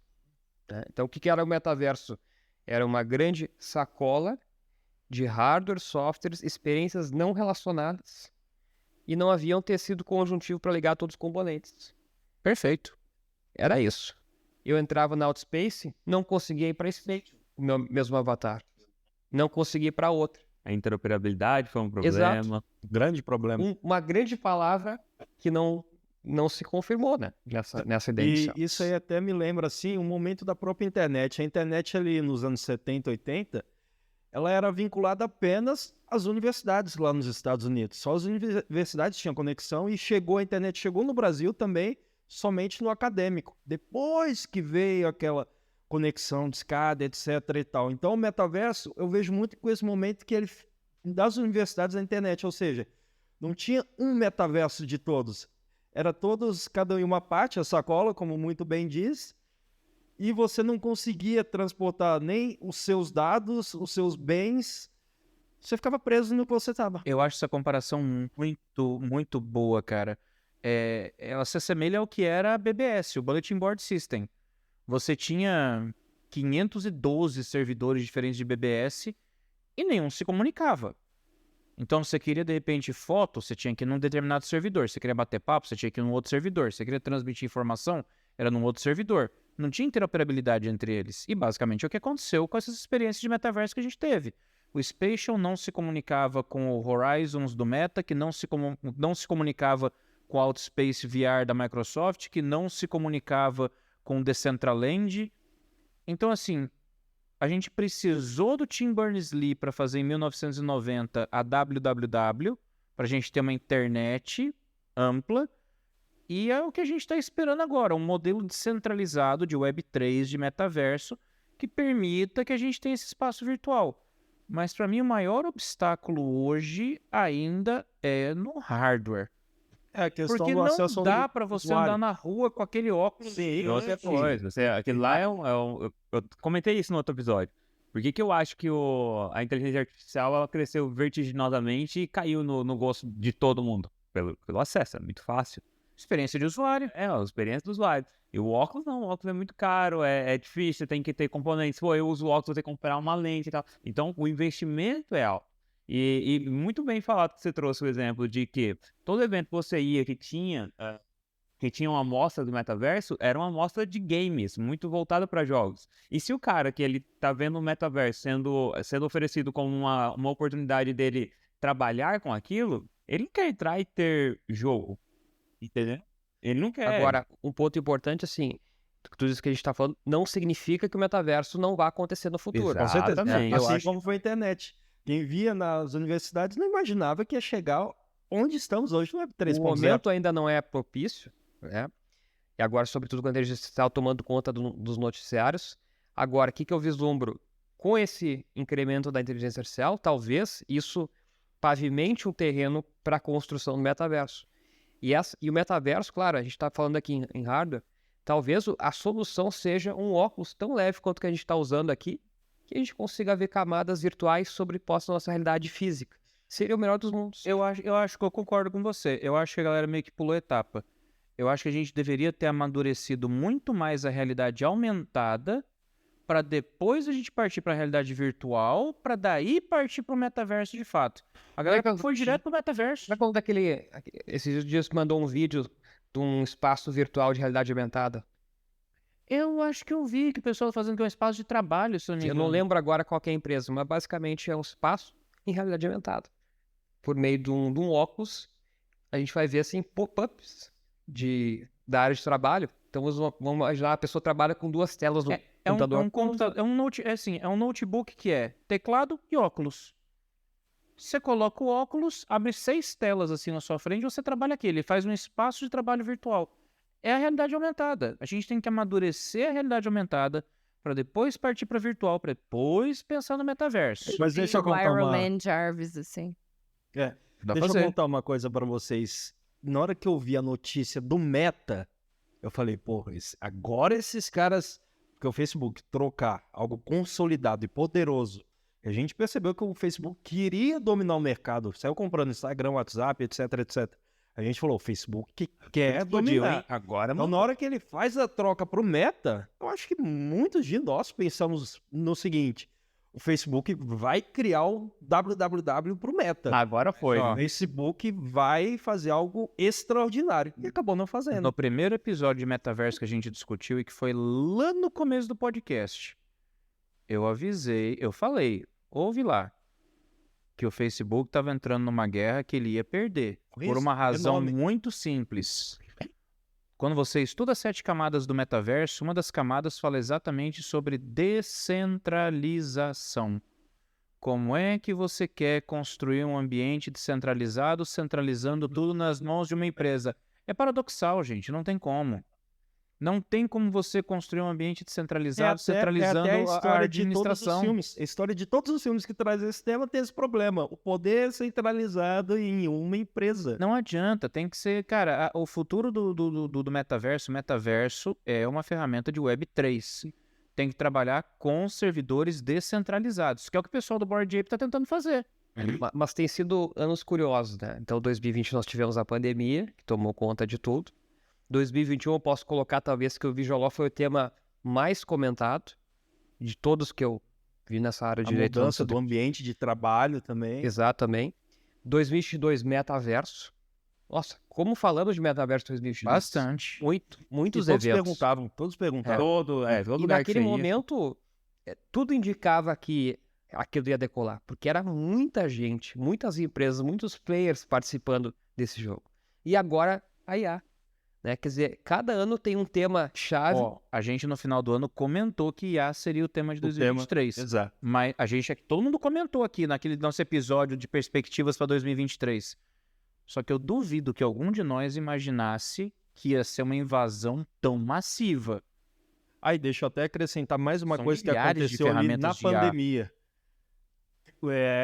né? Então, o que era o metaverso? Era uma grande sacola de hardware, softwares, experiências não relacionadas e não havia um tecido conjuntivo para ligar todos os componentes.
Perfeito.
Era isso. Eu entrava na Outspace, não conseguia ir para Space, o meu mesmo avatar. Não conseguia ir para outra.
A interoperabilidade foi um problema.
Exato.
Grande problema.
Uma grande palavra que não se confirmou, né? Nessa ideia
E
inicial.
isso aí até me lembra, assim, um momento da própria internet. A internet ali nos anos 70, 80, ela era vinculada apenas às universidades lá nos Estados Unidos. Só as universidades tinham conexão e a internet chegou no Brasil também somente no acadêmico. Depois que veio aquela conexão de escada, etc e tal. Então o metaverso, eu vejo muito com esse momento que ele das universidades à internet, ou seja, não tinha um metaverso de todos. Era todos, cada um em uma parte, a sacola, como muito bem diz, e você não conseguia transportar nem os seus dados, os seus bens, você ficava preso no que você estava.
Eu acho essa comparação muito, muito boa, cara. Ela se assemelha ao que era a BBS, o Bulletin Board System. Você tinha 512 servidores diferentes de BBS e nenhum se comunicava. Então, você queria, de repente, foto, você tinha que ir num determinado servidor. Você queria bater papo, você tinha que ir num outro servidor. Você queria transmitir informação, era num outro servidor. Não tinha interoperabilidade entre eles. E, basicamente, é o que aconteceu com essas experiências de metaverso que a gente teve. O Spatial não se comunicava com o Horizons do Meta, que não se comunicava com o Outspace VR da Microsoft, que não se comunicava com o Decentraland. Então, assim, a gente precisou do Tim Berners-Lee para fazer em 1990 a WWW, para a gente ter uma internet ampla, e é o que a gente está esperando agora, um modelo descentralizado de Web3, de metaverso, que permita que a gente tenha esse espaço virtual. Mas, para mim, o maior obstáculo hoje ainda é no hardware.
É a questão
Porque
do
não
acesso
dá
ao
para você
usuário.
andar na rua com aquele óculos.
Sim,
E outra coisa, aquele lá eu comentei isso no outro episódio. Por que eu acho que a inteligência artificial ela cresceu vertiginosamente e caiu no gosto de todo mundo? Pelo acesso, é muito fácil.
Experiência de usuário.
É, a experiência do usuário. E o óculos não, o óculos é muito caro, é difícil, você tem que ter componentes. Pô, eu uso o óculos, vou ter que comprar uma lente e tal. Então, o investimento é alto. E muito bem falado que você trouxe o exemplo de que todo evento que você ia que tinha uma amostra do metaverso, era uma amostra de games, muito voltada para jogos. E se o cara que ele tá vendo o metaverso sendo oferecido como uma oportunidade dele trabalhar com aquilo, ele quer entrar e ter jogo, entendeu? Ele não quer.
Agora, um ponto importante, assim, tudo isso que a gente tá falando, não significa que o metaverso não vai acontecer no futuro.
Com certeza.
Exatamente.
Assim
Eu acho-
como foi a internet. Quem via nas universidades não imaginava que ia chegar onde estamos hoje no Web
O
3.0.
momento ainda não é propício, né? E agora, sobretudo, quando a inteligência artificial tomando conta dos noticiários. Agora, o que eu vislumbro? Com esse incremento da inteligência artificial, talvez isso pavimente um terreno para a construção do metaverso. E o metaverso, claro, a gente está falando aqui em hardware, talvez a solução seja um óculos tão leve quanto que a gente está usando aqui, que a gente consiga ver camadas virtuais sobrepostas à nossa realidade física. Seria o melhor dos mundos.
Eu acho que eu concordo com você. Eu acho que a galera meio que pulou etapa. Eu acho que a gente deveria ter amadurecido muito mais a realidade aumentada para depois a gente partir para a realidade virtual, para daí partir para o metaverso de fato. A galera foi direto pro metaverso.
Vai falando esses dias mandou um vídeo de um espaço virtual de realidade aumentada.
Eu acho que eu vi que o pessoal falando que é um espaço de trabalho, se eu não me
Eu não
engano.
lembro agora qual que é a empresa, mas basicamente é um espaço em realidade aumentada. Por meio de um óculos, a gente vai ver assim pop-ups da área de trabalho. Então vamos imaginar, a pessoa trabalha com duas telas no computador.
É um notebook que é teclado e óculos. Você coloca o óculos, abre 6 telas assim na sua frente e você trabalha aqui. Ele faz um espaço de trabalho virtual. É a realidade aumentada. A gente tem que amadurecer a realidade aumentada para depois partir para virtual, para depois pensar no metaverso.
Mas deixa eu contar
Iron
uma...
Man Jarvis, assim.
É,
Dá pra
deixa eu
fazer.
contar uma coisa pra vocês. Na hora que eu vi a notícia do Meta, eu falei, porra, agora esses caras, que o Facebook trocar algo consolidado e poderoso, a gente percebeu que o Facebook queria dominar o mercado, saiu comprando Instagram, WhatsApp, etc, etc. A gente falou, o Facebook quer dominar.
Agora,
Então, na hora que ele faz a troca pro Meta, eu acho que muitos de nós pensamos no seguinte, o Facebook vai criar o www pro Meta.
agora foi.
O Facebook vai fazer algo extraordinário. E acabou não fazendo.
No primeiro episódio de metaverso que a gente discutiu e que foi lá no começo do podcast, eu avisei, eu falei, ouve lá, que o Facebook estava entrando numa guerra que ele ia perder. Por uma razão
enorme.
muito simples. Quando você estuda 7 camadas do metaverso, uma das camadas fala exatamente sobre descentralização. Como é que você quer construir um ambiente descentralizado, centralizando tudo nas mãos de uma empresa? É paradoxal, gente, não tem como. Não tem como você construir um ambiente descentralizado, centralizando
a
a
história de todos os
administração.
filmes. A história de todos os filmes que trazem esse tema tem esse problema. O poder centralizado em uma empresa.
Não adianta, tem que ser, cara, o futuro do metaverso, o metaverso é uma ferramenta de Web3. Tem que trabalhar com servidores descentralizados, que é o que o pessoal do Bored Ape está tentando fazer.
Mas tem sido anos curiosos, né? Então, 2020 nós tivemos a pandemia, que tomou conta de tudo. 2021 eu posso colocar, talvez, que o Visual foi o tema mais comentado de todos que eu vi nessa área de
A
direito.
mudança do ambiente de trabalho também.
Exatamente. 2022, metaverso. Nossa, como falamos de metaverso em 2022?
Bastante.
Muitos
E todos
eventos.
perguntavam, todos perguntavam.
Todo
E
lugar
naquele
que você ia.
momento, tudo indicava que aquilo ia decolar, porque era muita gente, muitas empresas, muitos players participando desse jogo. E agora, a IA. Né? Quer dizer, cada ano tem um tema-chave.
Ó, a gente no final do ano comentou que IA seria o tema de 2023.
Exato.
Mas a gente, todo mundo comentou aqui naquele nosso episódio de perspectivas para 2023. Só que eu duvido que algum de nós imaginasse que ia ser uma invasão tão massiva.
Aí, deixa eu até acrescentar mais uma
São
coisa que
milhares de
aconteceu ali na
ferramentas de IA.
pandemia.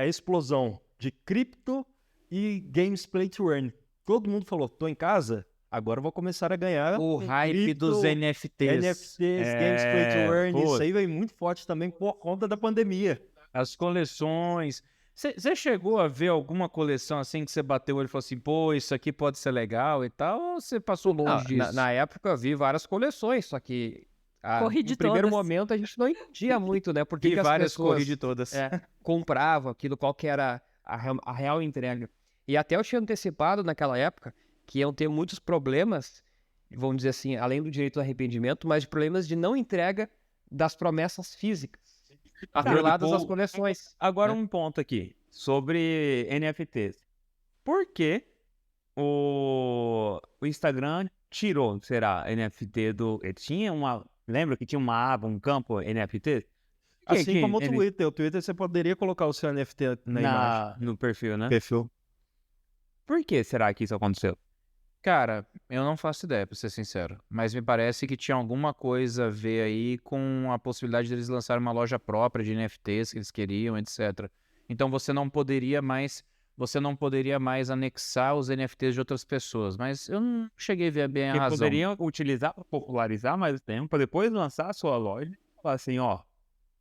A explosão de cripto e games play to earn. Todo mundo falou, tô em casa, agora eu vou começar a ganhar
O
com
hype
cripto,
dos NFTs.
NFTs, games play to earn.
pô.
Isso aí veio muito forte também por conta da pandemia.
As coleções. Você chegou a ver alguma coleção assim que você bateu o olho e falou assim, pô, isso aqui pode ser legal e tal, ou você passou
Não,
longe disso?
na época eu vi várias coleções, só que
Corri de
no primeiro
todas.
momento a gente não entendia muito, né? Por que
Vi
que as
várias,
pessoas
corri de todas.
compravam aquilo, qual que era a real entrega. E até eu tinha antecipado naquela época que iam ter muitos problemas, vamos dizer assim, além do direito ao arrependimento, mas de problemas de não entrega das promessas físicas atreladas às
tipo,
coleções.
Agora
né?
um ponto aqui sobre NFTs. Por que o Instagram tirou, será, NFT do... Tinha uma... Lembra que tinha uma aba, um campo NFT?
Assim como o
N-
Twitter. O Twitter você poderia colocar o seu NFT na imagem.
no perfil, né?
Perfil.
Por que será que isso aconteceu?
Cara, eu não faço ideia, pra ser sincero. Mas me parece que tinha alguma coisa a ver aí com a possibilidade deles lançarem uma loja própria de NFTs que eles queriam, etc. Então você não poderia mais anexar os NFTs de outras pessoas. Mas eu não cheguei a ver bem a
Porque
razão.
poderiam utilizar, popularizar mais o tempo, para depois lançar a sua loja e falar assim, ó,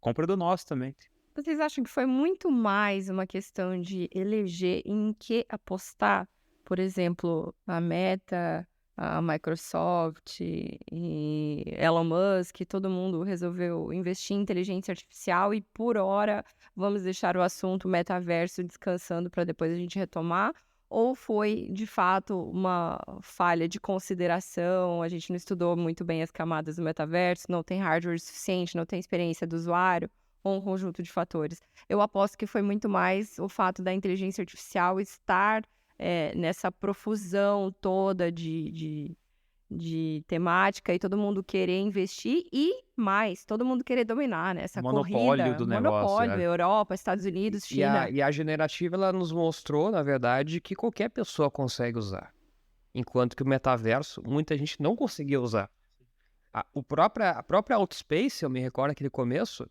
compra do nosso também.
Vocês acham que foi muito mais uma questão de eleger em que apostar? Por exemplo, a Meta, a Microsoft e Elon Musk, todo mundo resolveu investir em inteligência artificial e, por hora, vamos deixar o assunto metaverso descansando para depois a gente retomar? Ou foi, de fato, uma falha de consideração? A gente não estudou muito bem as camadas do metaverso, não tem hardware suficiente, não tem experiência do usuário? Ou um conjunto de fatores? Eu aposto que foi muito mais o fato da inteligência artificial estar nessa profusão toda de temática e todo mundo querer investir e mais, todo mundo querer dominar, né? Essa
Monopólio
corrida,
do negócio,
monopólio, Europa, Estados Unidos, China.
E a generativa, ela nos mostrou, na verdade, que qualquer pessoa consegue usar. Enquanto que o metaverso, muita gente não conseguia usar. A própria Outspace, eu me recordo naquele começo,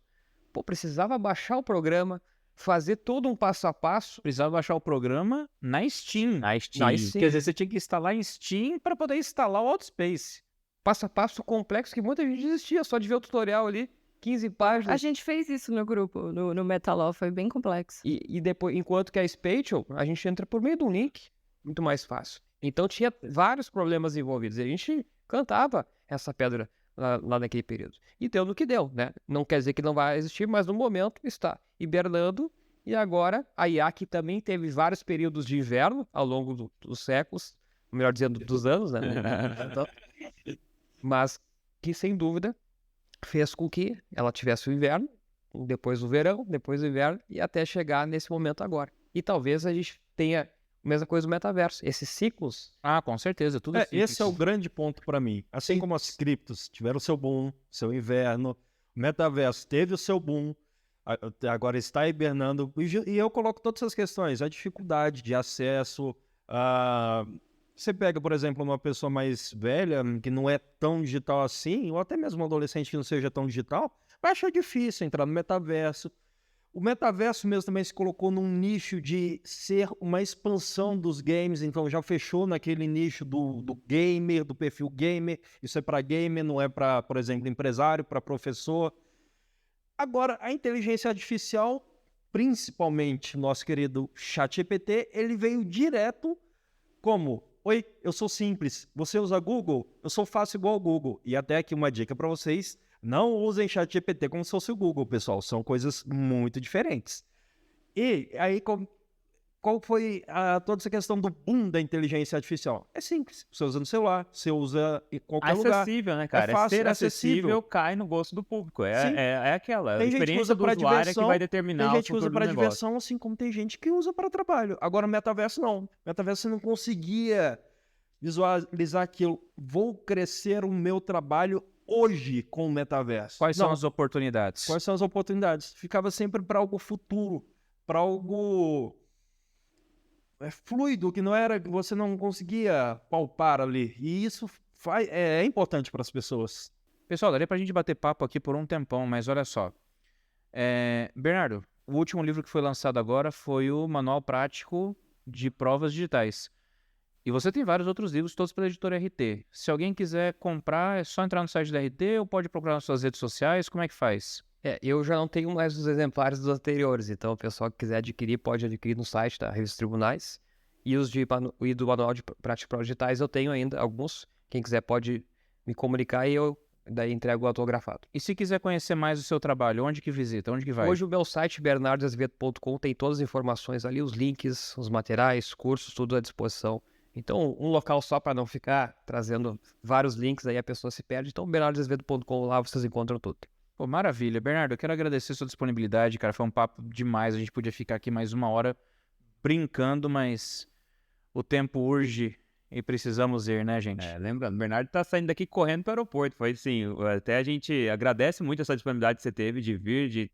precisava baixar o programa, fazer todo um passo a passo.
Precisava baixar o programa na Steam.
Na Steam.
Quer dizer, você tinha que instalar em Steam para poder instalar o Outspace.
Passo a passo complexo que muita gente desistia, só de ver o tutorial ali, 15 páginas.
A gente fez isso no grupo, no Metalaw, foi bem complexo.
E depois, enquanto que a Spatial, a gente entra por meio de um link, muito mais fácil. Então tinha vários problemas envolvidos. E a gente cantava essa pedra lá naquele período. E deu no que deu, né? Não quer dizer que não vai existir, mas no momento está hibernando. E agora a IA, que também teve vários períodos de inverno ao longo dos séculos, melhor dizendo, dos anos, né? Então, mas que, sem dúvida, fez com que ela tivesse o inverno, depois o verão, depois o inverno, e até chegar nesse momento agora. E talvez a gente tenha a mesma coisa no metaverso, esses ciclos.
Ah, com certeza, tudo cíclico.
Esse é o grande ponto para mim. Assim como as criptos tiveram o seu boom, seu inverno, o metaverso teve o seu boom, agora está hibernando. E eu coloco todas essas questões, a dificuldade de acesso. Você pega, por exemplo, uma pessoa mais velha, que não é tão digital assim, ou até mesmo um adolescente que não seja tão digital, vai achar difícil entrar no metaverso. O metaverso mesmo também se colocou num nicho de ser uma expansão dos games, então já fechou naquele nicho do gamer, do perfil gamer. Isso é para gamer, não é para, por exemplo, empresário, para professor. Agora, a inteligência artificial, principalmente nosso querido ChatGPT, ele veio direto como: oi, eu sou simples, você usa Google? Eu sou fácil igual ao Google. E até aqui uma dica para vocês: não usem ChatGPT como se fosse o Google, pessoal. São coisas muito diferentes. E aí, qual foi toda essa questão do boom da inteligência artificial? É simples. Você usa no celular, você usa em qualquer lugar.
Acessível, né, cara?
É fácil,
ser acessível,
acessível.
cai no gosto do público.
Sim.
É aquela.
Tem
A
gente que
experiência
usa
do
para
usuário é que
diversão,
vai determinar
tem
o
gente que
futuro
usa
do
para
negócio.
diversão, assim como tem gente que usa para trabalho. Agora, o metaverso não. Metaverso você não conseguia visualizar aquilo. Vou crescer o meu trabalho hoje com o metaverso.
Quais são as oportunidades?
Quais são as oportunidades? Ficava sempre para algo futuro, para algo fluido, que não era, que você não conseguia palpar ali. E isso é importante para as pessoas.
Pessoal, daria pra gente bater papo aqui por um tempão, mas olha só. Bernardo, o último livro que foi lançado agora foi o Manual Prático de Provas Digitais. E você tem vários outros livros, todos pela editora RT. Se alguém quiser comprar, é só entrar no site da RT ou pode procurar nas suas redes sociais? Como é que faz?
Eu já não tenho mais os exemplares dos anteriores, então o pessoal que quiser adquirir pode adquirir no site da Revista Tribunais. E os e do Manual de Práticas Prodigitais eu tenho ainda alguns. Quem quiser pode me comunicar e eu daí entrego o autografado.
E se quiser conhecer mais o seu trabalho, onde que visita? Onde que vai?
Hoje o meu site bernardoazevedo.com tem todas as informações ali, os links, os materiais, cursos, tudo à disposição. Então, um local só para não ficar trazendo vários links, aí a pessoa se perde. Então, bernardoazevedo.com, lá vocês encontram tudo.
Pô, maravilha. Bernardo, eu quero agradecer a sua disponibilidade, cara. Foi um papo demais. A gente podia ficar aqui mais 1 hora brincando, mas o tempo urge e precisamos ir, né, gente?
Lembrando, o Bernardo tá saindo daqui correndo para o aeroporto. Foi assim, até a gente agradece muito essa disponibilidade que você teve de vir, de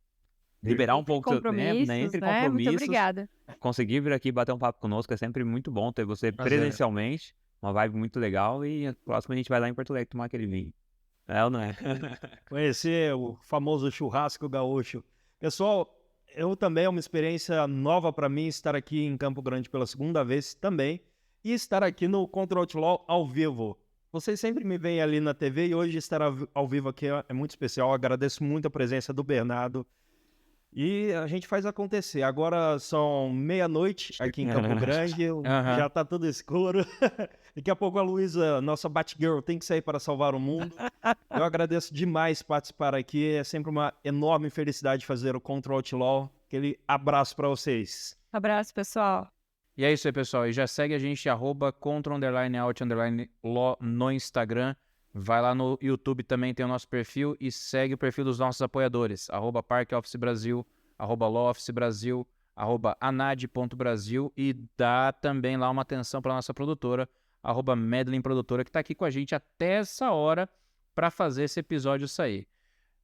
liberar um pouco do seu tempo, né? Entre
Muito
compromissos.
obrigada.
Conseguir vir aqui bater um papo conosco é sempre muito bom ter você
Prazer.
presencialmente. Uma vibe muito legal. E a próxima a gente vai lá em Porto Alegre tomar aquele vinho. É ou não é?
Conhecer o famoso churrasco gaúcho. Pessoal, eu também é uma experiência nova para mim estar aqui em Campo Grande pela segunda vez também e estar aqui no Contra Outlaw ao vivo. Vocês sempre me veem ali na TV e hoje estar ao vivo aqui é muito especial. Eu agradeço muito a presença do Bernardo e a gente faz acontecer. Agora são 00:30 aqui em Campo Grande, já tá tudo escuro. Daqui a pouco a Luísa, nossa Batgirl, tem que sair para salvar o mundo. Eu agradeço demais participar aqui. É sempre uma enorme felicidade fazer o Contra Outlaw. Aquele abraço para vocês.
Abraço, pessoal.
E é isso aí, pessoal. E já segue a gente, @contra_out_law no Instagram. Vai lá no YouTube também, tem o nosso perfil. E segue o perfil dos nossos apoiadores. @ParkOfficeBrasil, @LawOfficeBrasil, @anad.brasil. E dá também lá uma atenção para nossa produtora, @Medlin Produtora, que está aqui com a gente até essa hora para fazer esse episódio sair.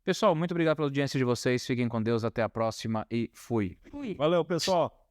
Pessoal, muito obrigado pela audiência de vocês. Fiquem com Deus. Até a próxima e fui.
Valeu, pessoal.